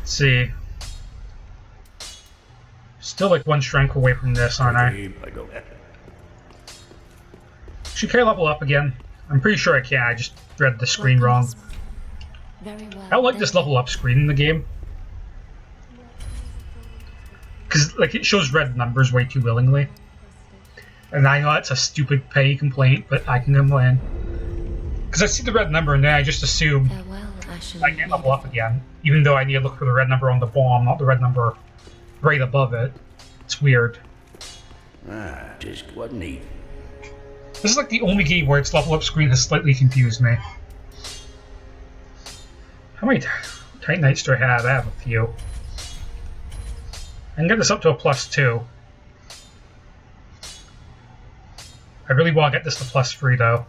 Let's see. Still like one strength away from this, aren't I? Should I level up again? I'm pretty sure I can. I just read the screen wrong. Very well. I don't like this level up screen in the game. Because like it shows red numbers way too willingly. And I know that's a stupid petty complaint, but I can complain. Because I see the red number and then I just assume I can't level up again. Even though I need to look for the red number on the bomb, not the red number right above it. It's weird. Just what neat. This is like the only game where its level up screen has slightly confused me. How many Titanites do I have? I have a few. I can get this up to a +2. I really want to get this to +3 though.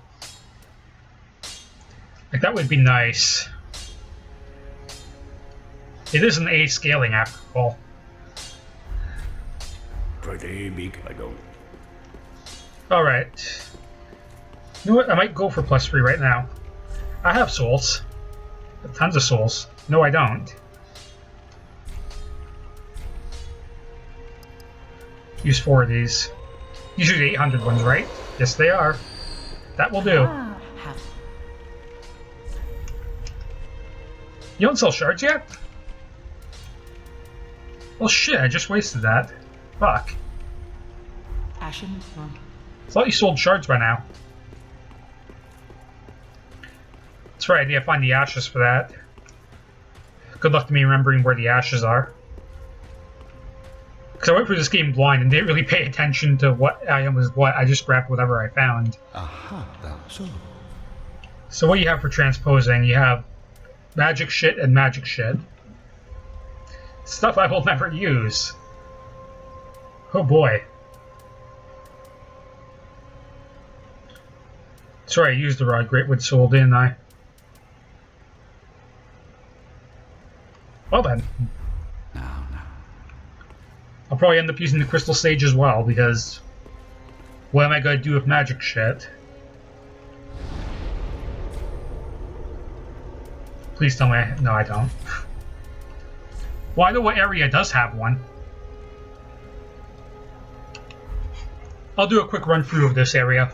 Like that would be nice. It is an A scaling after all. Alright. You know what? I might go for +3 right now. I have souls. I have tons of souls. No, I don't. Use 4 of these. These are the 800 ones, right? Yes, they are. That will do. You don't sell shards yet? Well, shit, I just wasted that. Fuck. Ashen. I thought you sold shards by now. That's right, I need to find the ashes for that. Good luck to me remembering where the ashes are. Because I went through this game blind and didn't really pay attention to what item was what. I just grabbed whatever I found. So what you have for transposing, you have magic shit and magic shit. Stuff I will never use. Oh boy. Sorry, I used the Rod Greatwood Soul, didn't I? Well then. I'll probably end up using the Crystal Sage as well, because what am I going to do with magic shit? Please tell me no, I don't. Well, I know what area does have one. I'll do a quick run through of this area.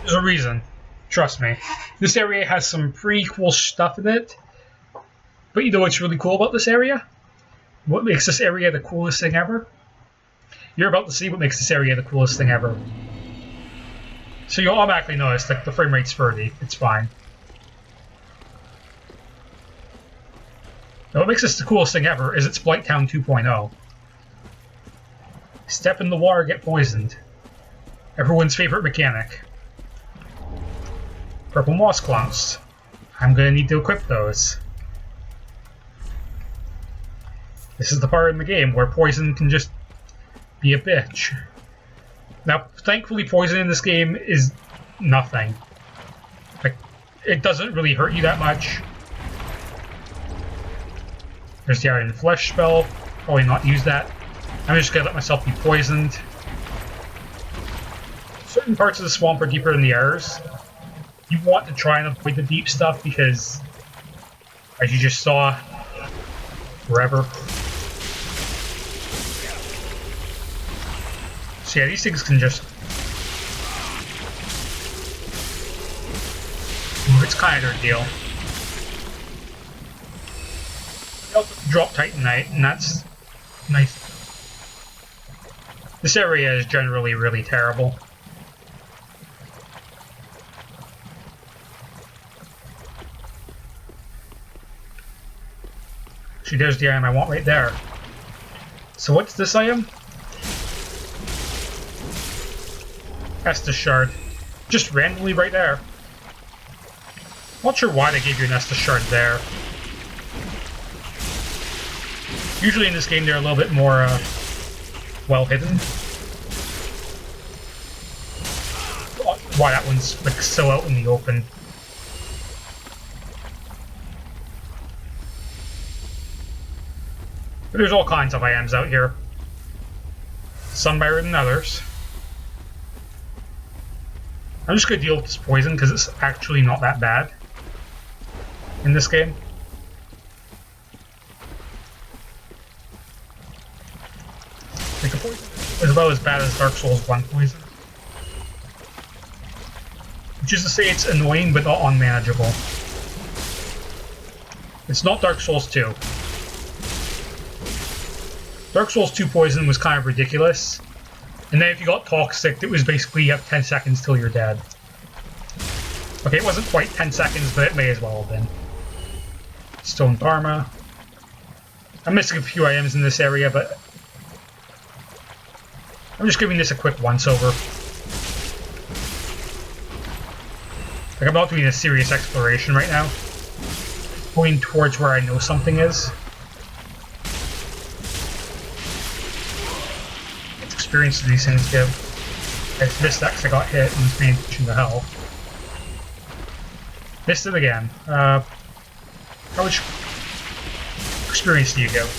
There's a reason. Trust me. This area has some pretty cool stuff in it. But you know what's really cool about this area? What makes this area the coolest thing ever? You're about to see what makes this area the coolest thing ever. So you'll automatically notice that the frame rate's 30. It's fine. Now what makes this the coolest thing ever is it's Blighttown 2.0. Step in the water, get poisoned. Everyone's favorite mechanic. Purple moss clumps. I'm gonna need to equip those. This is the part in the game where poison can just be a bitch. Now, thankfully, poison in this game is nothing. Like, it doesn't really hurt you that much. There's the Iron Flesh spell. Probably not use that. I'm just gonna let myself be poisoned. Certain parts of the swamp are deeper than the others. You want to try and avoid the deep stuff because, as you just saw, forever. So yeah, these things can just... It's kind of their deal. They also drop Titanite, and that's nice. This area is generally really terrible. Actually, there's the item I want right there. So what's this item? Estus Shard. Just randomly right there. Not sure why they gave you an Estus Shard there. Usually in this game they're a little bit more well hidden. Why that one's like so out in the open. But there's all kinds of items out here. Some better than others. I'm just going to deal with this poison because it's actually not that bad in this game. poison is about as bad as Dark Souls 1 poison. Which is to say it's annoying but not unmanageable. It's not Dark Souls 2. Dark Souls 2 poison was kind of ridiculous. And then if you got toxic, it was basically you have 10 seconds till you're dead. Okay, it wasn't quite 10 seconds, but it may as well have been. Stone Dharma. I'm missing a few items in this area, but I'm just giving this a quick once-over. Like, I'm not doing a serious exploration right now. Going towards where I know something is. What experience do these things give? I just missed that because I got hit and was paying attention to health. Missed it again. How much experience do you give?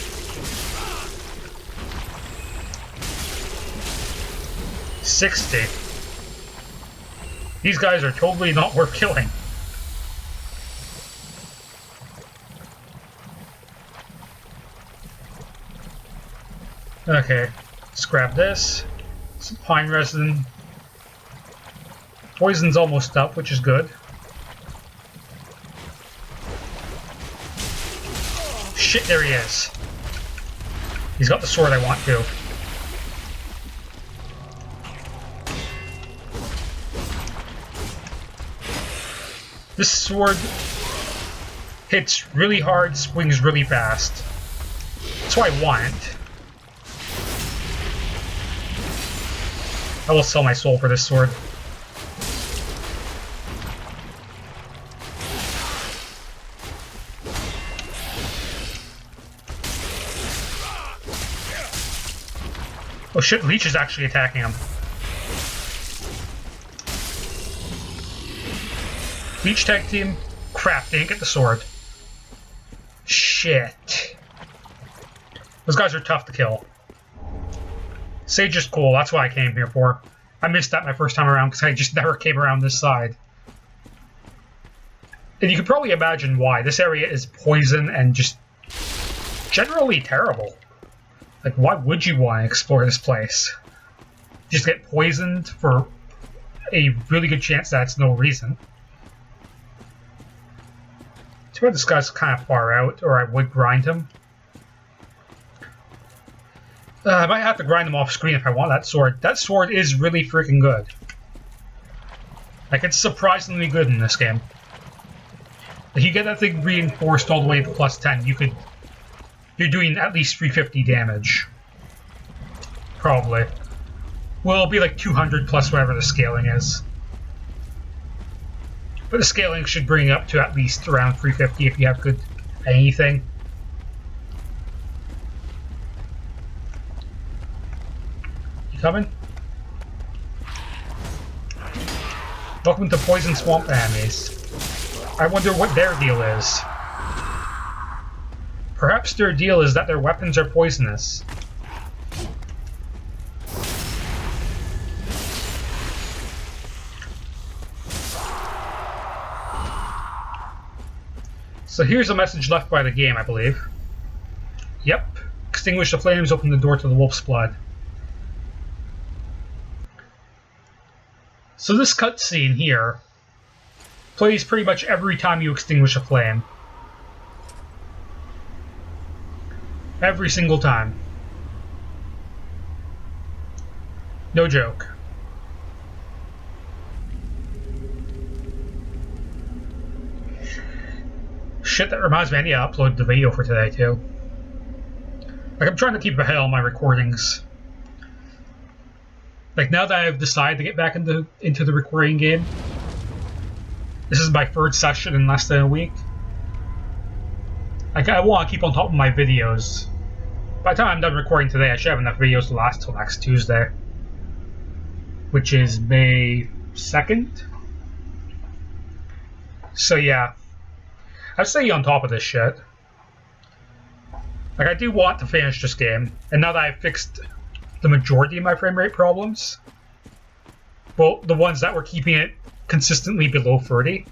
60. These guys are totally not worth killing. Okay, let's grab this. Some pine resin. Poison's almost up, which is good. Shit, there he is. He's got the sword I want to. This sword hits really hard, swings really fast. That's what I want. I will sell my soul for this sword. Oh shit, Leech is actually attacking him. Leech tag team. Crap, they didn't get the sword. Shit. Those guys are tough to kill. Sage is cool, that's what I came here for. I missed that my first time around because I just never came around this side. And you can probably imagine why. This area is poison and just generally terrible. Like, why would you want to explore this place? Just get poisoned for a really good chance that's no reason. Too bad this guy's kind of far out, or I would grind him. I might have to grind him off screen if I want that sword. That sword is really freaking good. Like, it's surprisingly good in this game. If you get that thing reinforced all the way to plus 10, you're doing at least 350 damage. Probably. Well, it'll be like 200 plus whatever the scaling is. But the scaling should bring up to at least around 350 if you have good anything. You coming? Welcome to Poison Swamp enemies. I wonder what their deal is. Perhaps their deal is that their weapons are poisonous. So here's a message left by the game, I believe. Yep. Extinguish the flames, open the door to the wolf's blood. So this cutscene here plays pretty much every time you extinguish a flame. Every single time. No joke. Shit, that reminds me, I need to upload the video for today, too. Like, I'm trying to keep ahead on my recordings. Like, now that I've decided to get back into the recording game, this is my third session in less than a week. Like, I want to keep on top of my videos. By the time I'm done recording today, I should have enough videos to last till next Tuesday. Which is May 2nd? So yeah. I'd stay on top of this shit. Like, I do want to finish this game, and now that I've fixed the majority of my frame rate problems, well, the ones that were keeping it consistently below 30.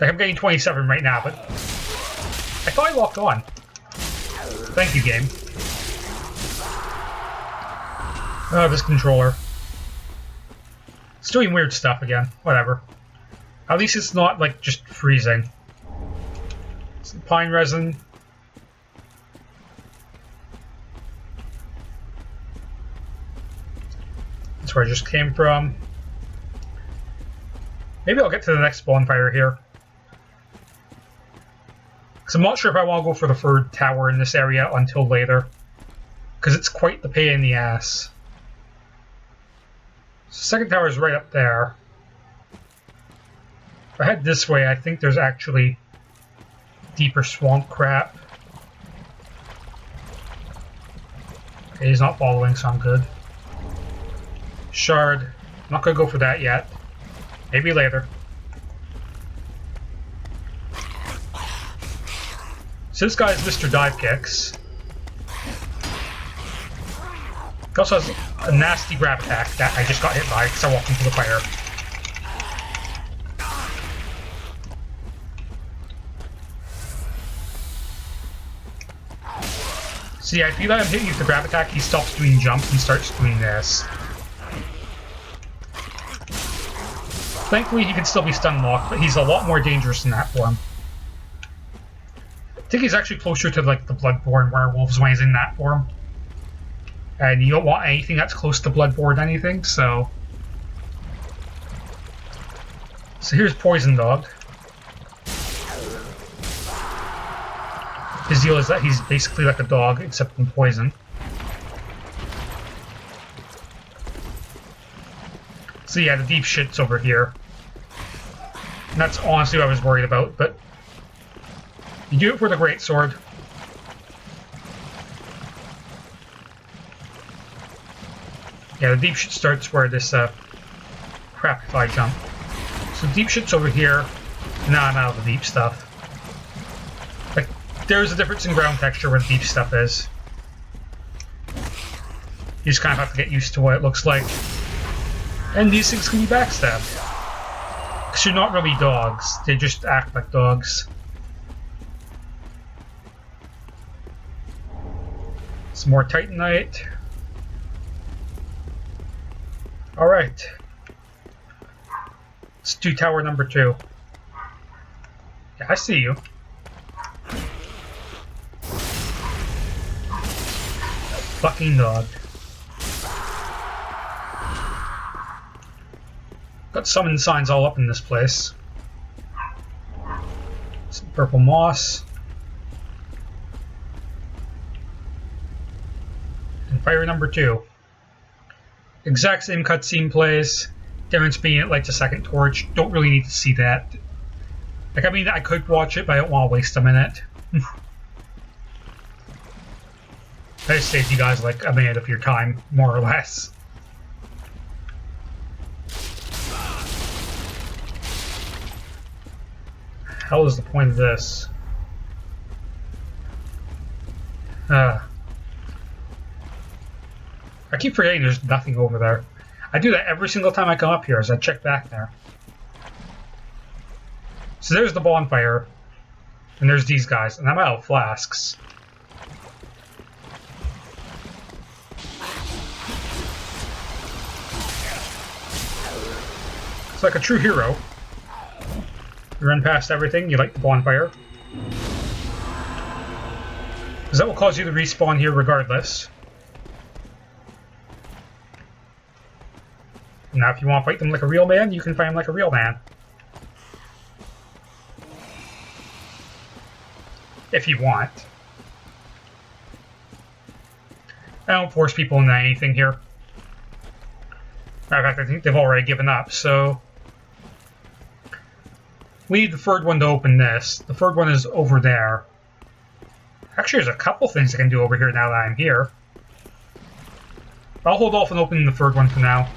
Like, I'm getting 27 right now, but I thought I locked on. Thank you, game. Oh, this controller. It's doing weird stuff again. Whatever. At least it's not, like, just freezing. Some pine resin. That's where I just came from. Maybe I'll get to the next bonfire here. Because I'm not sure if I want to go for the third tower in this area until later. Because it's quite the pain in the ass. So the second tower is right up there. If I head this way, I think there's actually deeper swamp crap. Okay, he's not following, so I'm good. Shard. I'm not going to go for that yet. Maybe later. So this guy is Mr. Dive Kicks. He also has a nasty grab attack that I just got hit by because I walked into the fire. See, I feel like I'm hitting you with the grab attack, he stops doing jumps and starts doing this. Thankfully, he can still be stun locked, but he's a lot more dangerous in that form. I think he's actually closer to like the Bloodborne werewolves when he's in that form. And you don't want anything that's close to Bloodborne anything, so... So here's Poison Dog. His deal is that he's basically like a dog, except in poison. So yeah, the deep shit's over here. And that's honestly what I was worried about, but... You do it for the greatsword. Yeah, the deep shit starts where this, crap if I jump. So deep shit's over here. Nah, I'm out of the deep stuff. Like, there's a difference in ground texture where the deep stuff is. You just kind of have to get used to what it looks like. And these things can be backstabbed. Because you're not really dogs, they just act like dogs. Some more Titanite. Alright. Let's do tower number 2. Yeah, I see you. Fucking dog. Got summon signs all up in this place. Some purple moss. And fire number 2. Exact same cutscene plays. Darren's being it lights a second torch. Don't really need to see that. Like, I mean, I could watch it, but I don't want to waste a minute. I just saved you guys like a minute of your time, more or less. Hell is the point of this? I keep forgetting there's nothing over there. I do that every single time I come up here as I check back there. So there's the bonfire. And there's these guys. And I'm out of flasks. It's like a true hero. You run past everything, you light the bonfire. Because that will cause you to respawn here regardless. Now if you want to fight them like a real man, you can fight them like a real man. If you want. I don't force people into anything here. Matter of fact, I think they've already given up, so... We need the third one to open this. The third one is over there. Actually, there's a couple things I can do over here now that I'm here. I'll hold off on opening the third one for now.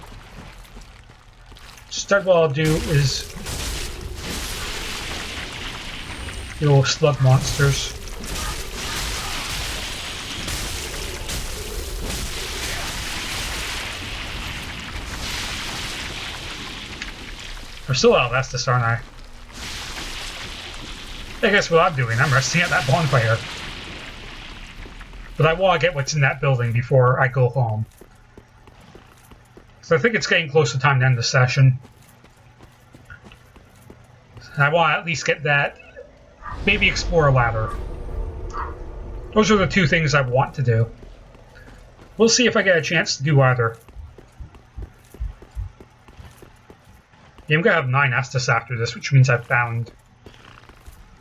Instead, what I'll do is the little slug monsters. I'm still out of Estus, aren't I? I guess what I'm doing, I'm resting at that bonfire. But I want to get what's in that building before I go home. So I think it's getting close to time to end the session. I want to at least get that. Maybe explore a ladder. Those are the two things I want to do. We'll see if I get a chance to do either. Yeah, I'm gonna have 9 Estus after this, which means I've found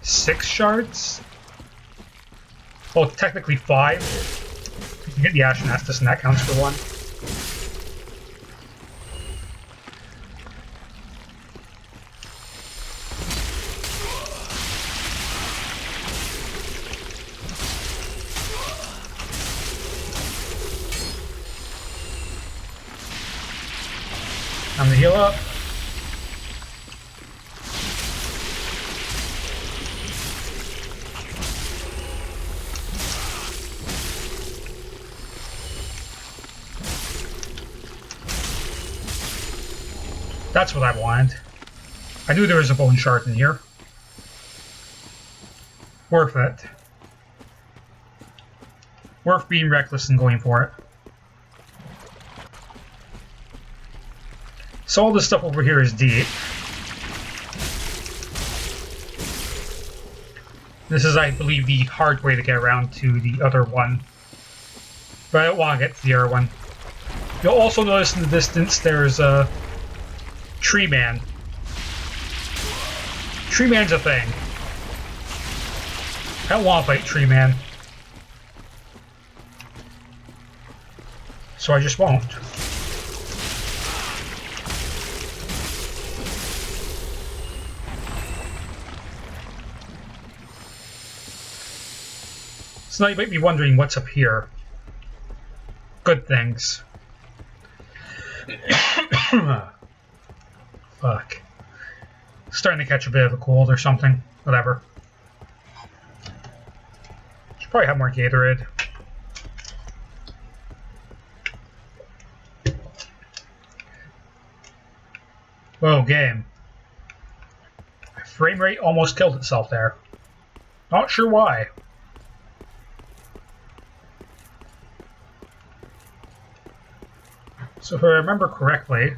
6 shards. Well, technically 5. You can get the Ashen Estus, and that counts for 1. Time to heal up. That's what I wanted. I knew there was a bone shard in here. Worth it. Worth being reckless and going for it. So all this stuff over here is deep. This is, I believe, the hard way to get around to the other one. But I don't want to get to the other one. You'll also notice in the distance there's a Tree Man. Tree Man's a thing. I don't want to fight Tree Man. So I just won't. So now you might be wondering what's up here. Good things. Fuck. Starting to catch a bit of a cold or something. Whatever. Should probably have more Gatorade. Whoa, game. My frame rate almost killed itself there. Not sure why. So if I remember correctly,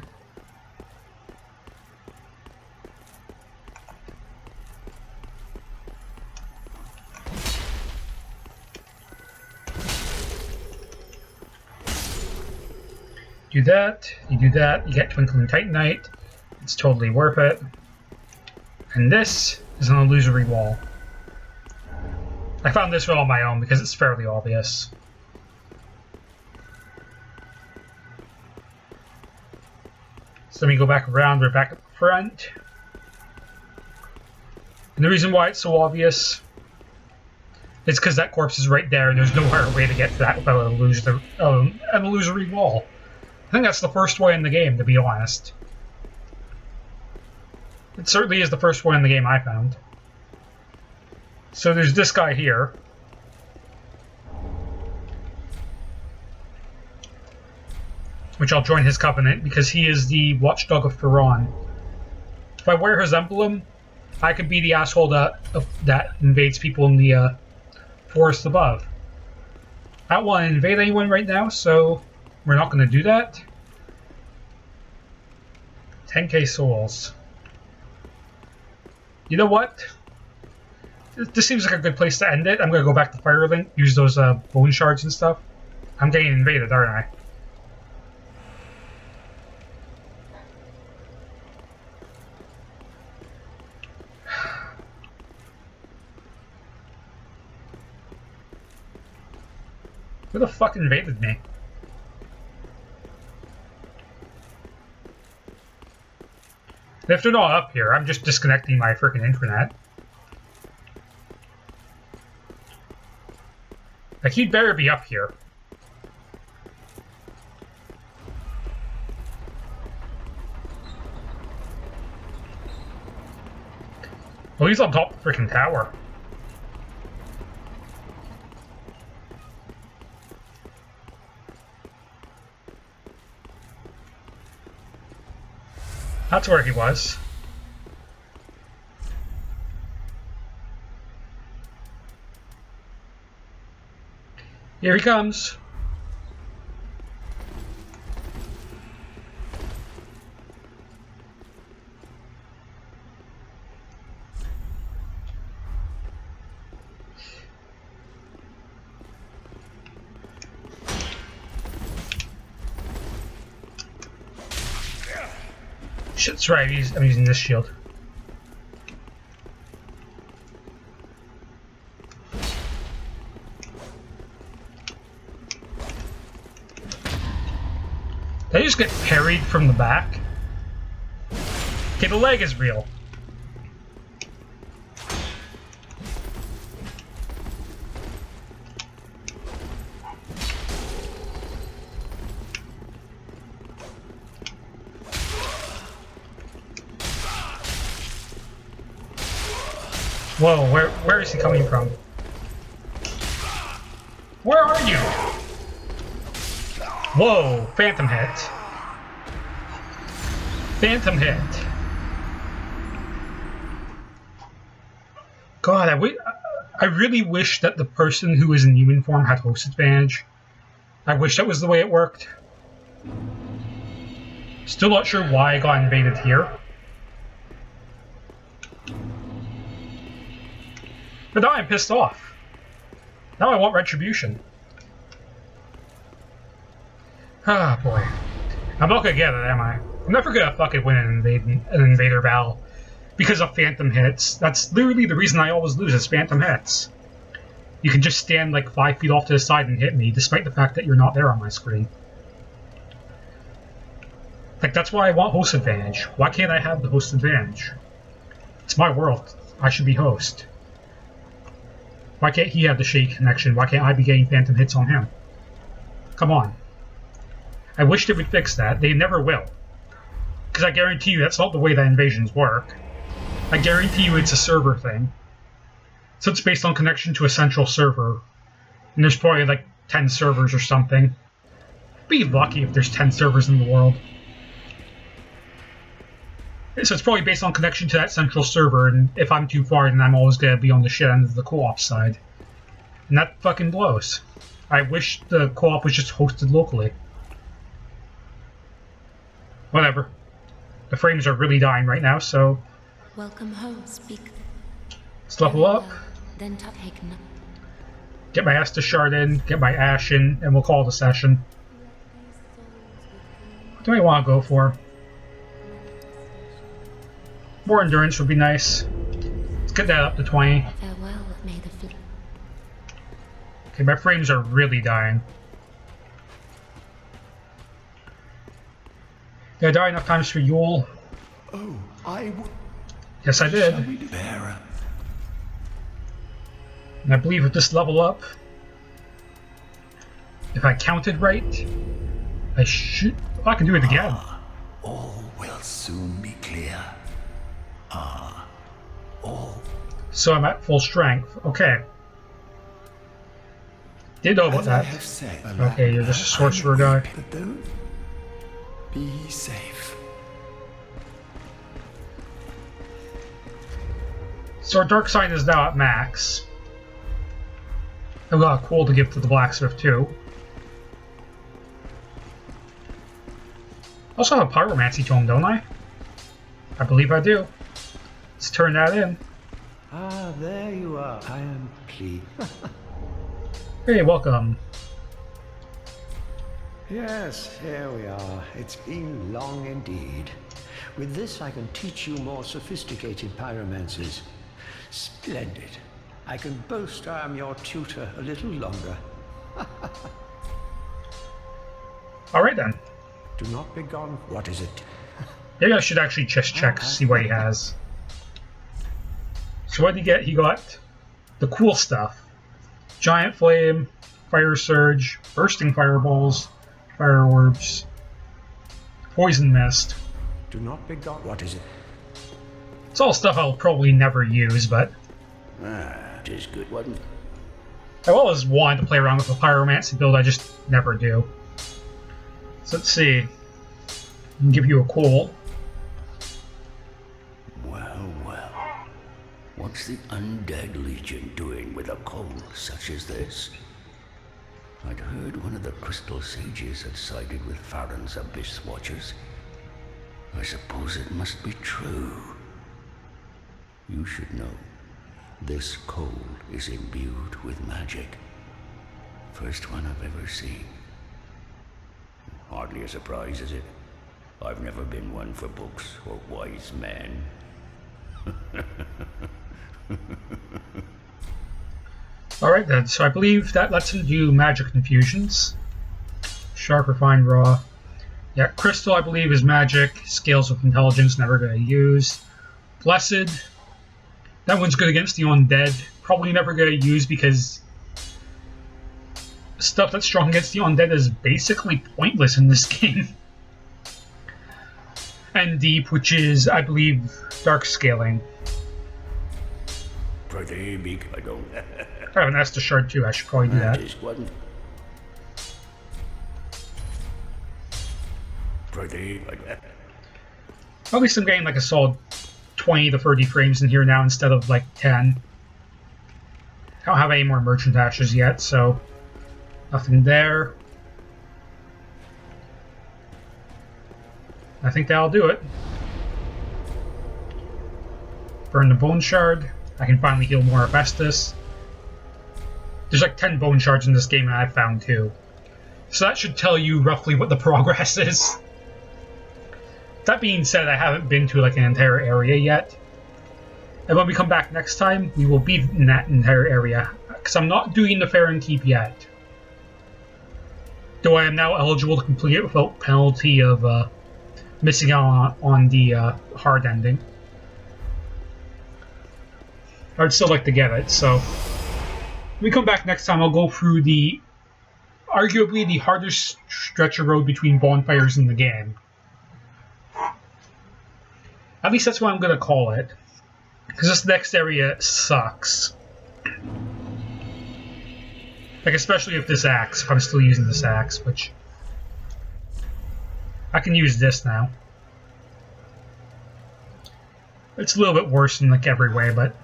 do that, you do that, you get Twinkling Titanite, it's totally worth it. And this is an illusory wall. I found this one on my own because it's fairly obvious. So let me go back around, we're back at the front. And the reason why it's so obvious is because that corpse is right there and there's no other way to get to that without an illusory wall. I think that's the first way in the game, to be honest. It certainly is the first one in the game I found. So there's this guy here. Which I'll join his covenant because he is the watchdog of Farron. If I wear his emblem, I could be the asshole that invades people in the forest above. I don't want to invade anyone right now, so we're not going to do that. 10k souls. You know what? This seems like a good place to end it. I'm going to go back to Firelink, use those bone shards and stuff. I'm getting invaded, aren't I? Who the fuck invaded me? If they're not up here, I'm just disconnecting my freaking internet. Like, you'd better be up here. Well, he's on top of the freaking tower. That's where he was. Here he comes. Shit, that's right, I'm using this shield. Did I just get parried from the back? Okay, the leg is real. Whoa, where is he coming from? Where are you? Whoa, phantom hit. Phantom hit. God, I really wish that the person who is in human form had host advantage. I wish that was the way it worked. Still not sure why I got invaded here. But now I'm pissed off. Now I want retribution. Ah, boy. I'm not gonna get it, am I? I'm never gonna fucking win an invader battle because of phantom hits. That's literally the reason I always lose is phantom hits. You can just stand like 5 feet off to the side and hit me, despite the fact that you're not there on my screen. Like, that's why I want host advantage. Why can't I have the host advantage? It's my world. I should be host. Why can't he have the shake connection? Why can't I be getting phantom hits on him? Come on. I wish they would fix that. They never will. Because I guarantee you that's not the way that invasions work. I guarantee you it's a server thing. So it's based on connection to a central server. And there's probably like 10 servers or something. Be lucky if there's 10 servers in the world. So it's probably based on connection to that central server, and if I'm too far, then I'm always going to be on the shit end of the co-op side. And that fucking blows. I wish the co-op was just hosted locally. Whatever. The frames are really dying right now, so... Welcome home, speak. Let's level up. Then taken. Get my Estus Shard in, get my Ash in, and we'll call it a session. What do I want to go for? More endurance would be nice. Let's get that up to 20. Farewell, may the fl- Okay, my frames are really dying. Did I die enough times for Yule? Oh, I would. Yes, I did. And I believe with this level up, if I counted right, I should... Oh, I can do it again. All will soon be clear. All. So I'm at full strength. Okay. Did know about As I that. have said, Okay, you're just a sorcerer guy. but don't be safe. So our dark sign is now at max. I've got a coal to give to the blacksmith too. I also have a pyromancy tome, don't I? I believe I do. Let's turn that in. Ah, there you are. I am pleased. Hey, welcome. Yes, here we are. It's been long indeed. With this, I can teach you more sophisticated pyromancies. Splendid. I can boast I am your tutor a little longer. Alright then. Do not be gone. What is it? Maybe I should actually just check, see what he has. So what did he get? He got the cool stuff. Giant Flame, Fire Surge, Bursting Fireballs, Fire Orbs, Poison Mist. Do not be gone. What is it? It's all stuff I'll probably never use, but It is good, wasn't it? I've always wanted to play around with a Pyromancy build, I just never do. So let's see. I can give you a coal. Well, well. What's the Undead Legion doing with a coal such as this? I'd heard one of the Crystal Sages had sided with Farron's Abyss Watchers. I suppose it must be true. You should know, this coal is imbued with magic. First one I've ever seen. Hardly a surprise, is it? I've never been one for books or wise men. Alright then, so I believe that lets him do magic infusions. Sharp, refined, raw. Yeah, crystal I believe is magic. Scales of intelligence, never gonna use. Blessed. That one's good against the undead. Probably never gonna use because stuff that's strong against the undead is basically pointless in this game. And deep, which is, I believe, dark scaling. Pretty big, I don't. I have an Estus shard too, I should probably do that. This one. Pretty. At least I'm getting like a solid 20 to 30 frames in here now instead of like 10. I don't have any more merchant ashes yet, so nothing there. I think that'll do it. Burn the bone shard. I can finally heal more of Estus. There's like 10 bone shards in this game, and I've found 2. So that should tell you roughly what the progress is. That being said, I haven't been to like an entire area yet. And when we come back next time, we will be in that entire area. Because I'm not doing the Farron Keep yet. Though I am now eligible to complete it without penalty of missing out on the hard ending. I'd still like to get it, so when we come back next time, I'll go through the arguably the hardest stretch of road between bonfires in the game. At least that's what I'm going to call it. Because this next area sucks. Like, especially with this axe, if I'm still using this axe, which I can use this now. It's a little bit worse in like every way, but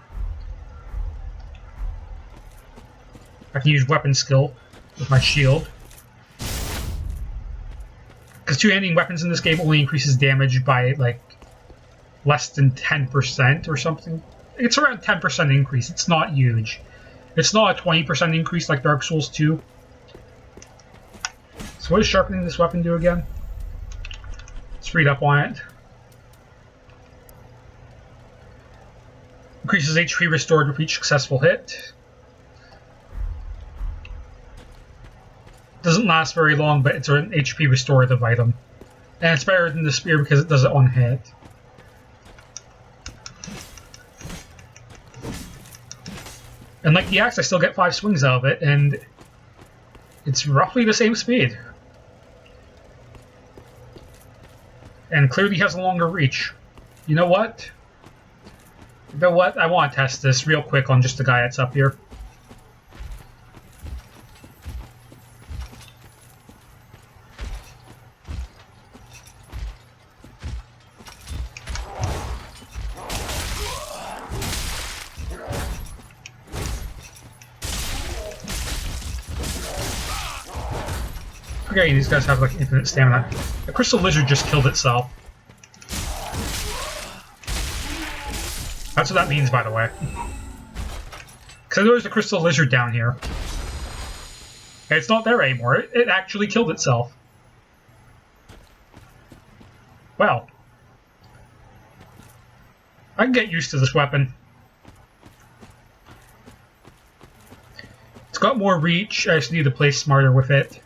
I can use weapon skill with my shield. Because two-handing weapons in this game only increases damage by like less than 10% or something. It's around 10% increase. It's not huge. It's not a 20% increase like Dark Souls 2. So what does sharpening this weapon do again? Let's read up on it. Increases HP restored with each successful hit. Doesn't last very long, but it's an HP restorative item. And it's better than the spear because it does it on hit. And like the axe, I still get 5 swings out of it, and it's roughly the same speed. And clearly has a longer reach. You know what? You know what? I want to test this real quick on just the guy that's up here. Okay, these guys have like infinite stamina. The crystal lizard just killed itself. That's what that means, by the way. Because I know there's a crystal lizard down here. And it's not there anymore. It actually killed itself. Well. I can get used to this weapon. It's got more reach. I just need to play smarter with it.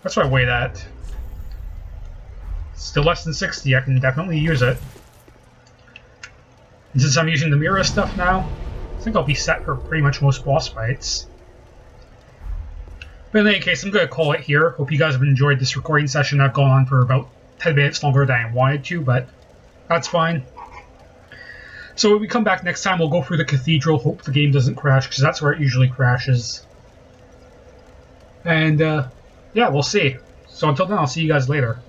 That's why I weigh that. Still less than 60, I can definitely use it. And since I'm using the Mira stuff now, I think I'll be set for pretty much most boss fights. But in any case, I'm going to call it here. Hope you guys have enjoyed this recording session. I've gone on for about 10 minutes longer than I wanted to, but that's fine. So when we come back next time, we'll go through the Cathedral. Hope the game doesn't crash, because that's where it usually crashes. And, yeah, we'll see. So until then, I'll see you guys later.